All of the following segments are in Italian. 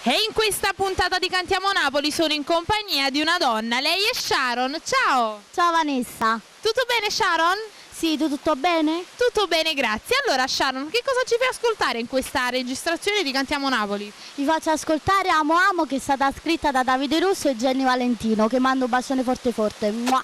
E in questa puntata di Cantiamo Napoli sono in compagnia di una donna, lei è Sharon. Ciao! Ciao Vanessa. Tutto bene Sharon? Sì, tutto bene? Tutto bene, grazie. Allora Sharon, che cosa ci fai ascoltare in questa registrazione di Cantiamo Napoli? Vi faccio ascoltare Amo Amo, che è stata scritta da Davide Russo e Jenny Valentino, che mando un bacione forte forte. Mua.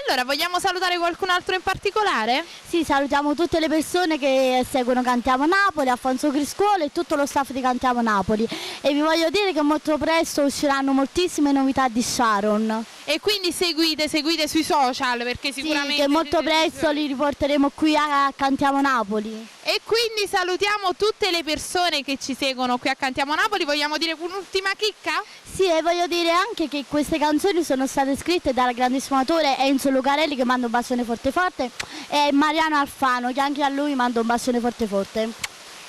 Allora, vogliamo salutare qualcun altro in particolare? Sì, salutiamo tutte le persone che seguono Cantiamo Napoli, Alfonso Criscuolo e tutto lo staff di Cantiamo Napoli. E vi voglio dire che molto presto usciranno moltissime novità di Sharon. E quindi seguite sui social, perché sicuramente... Sì, che molto presto li riporteremo qui a Cantiamo Napoli. E quindi salutiamo tutte le persone che ci seguono qui a Cantiamo Napoli. Vogliamo dire un'ultima chicca? Sì, e voglio dire anche che queste canzoni sono state scritte dal grandissimo attore Enzo Lucarelli, che mando un bacione forte forte, e Mariano Alfano, che anche a lui mando un bacione forte forte.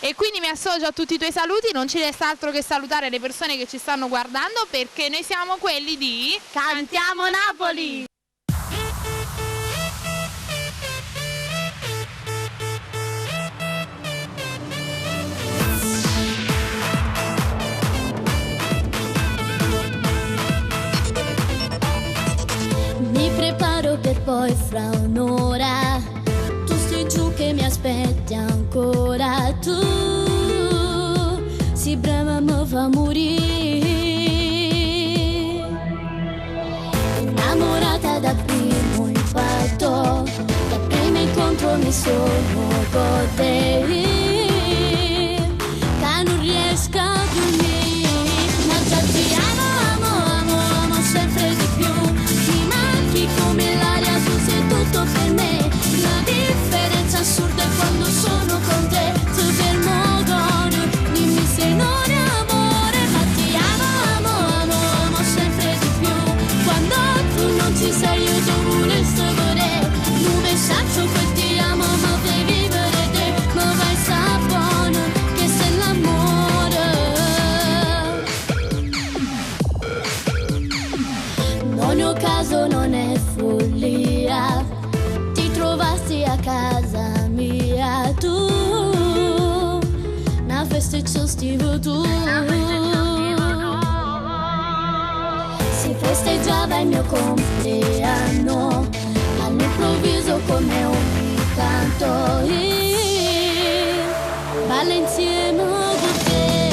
E quindi mi associo a tutti i tuoi saluti, non ci resta altro che salutare le persone che ci stanno guardando, perché noi siamo quelli di Cantiamo Napoli! Mi preparo per poi fra un'ora, tu stai giù che mi aspetti ancora, tu si brava mi fa morire, innamorata da primo impatto, da primo incontro mi sono con te, che non riesco a dormire, ma già ti amo sempre di più. Come l'aria tu sei tutto per me, la differenza assurda è quando sono con te, tu fermo d'oro, dimmi se non è amore, ma ti amo sempre di più, quando tu non ci sei io devo restare, un messaggio che ti amo ma fai vivere te, ma vai sapone che sei l'amore, non ho caso, non è follia, ti trovassi a casa mia tu, una festa estiva tu, si festeggiava il mio compleanno, all'improvviso come un canto, balla insieme con te,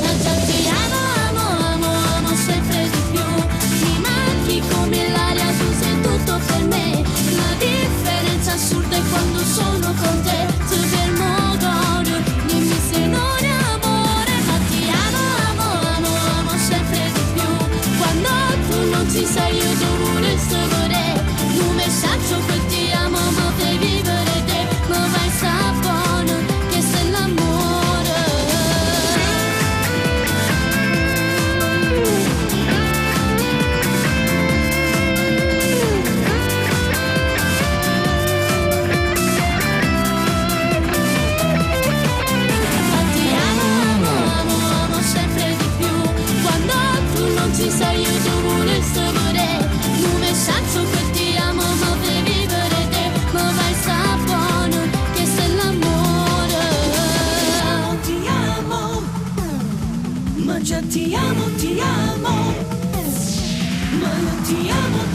ma già ti amo sempre di più, mi manchi come l'aria, tu sei tutto per me, la differenza assurda è quando sono con te, tu fermo d'oro, dimmi se non è amore, ma ti amo sempre di più, quando tu non ci sei io devo restare, un messaggio che ti amo ma fai vivere te, ma vai sapone che sei l'amore. Sempre di più, quando tu non ci sei io devo restare, un messaggio che ti amo ma fai vivere te, ma vai sapone che sei l'amore. Ti amo, ma già ti amo, ma io ti amo,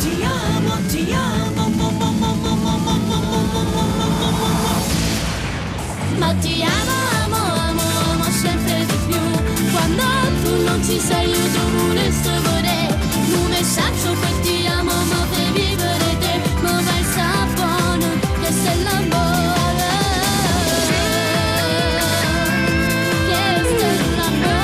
Ma ti amo sempre di più, quando tu non ci sei io devo restare, un messaggio che ti amo ma fai vivere te, ma vai sapone che sei l'amore, che sei l'amore.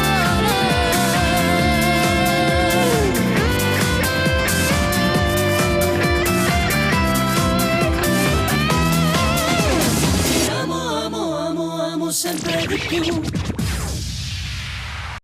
ti amo sempre di più.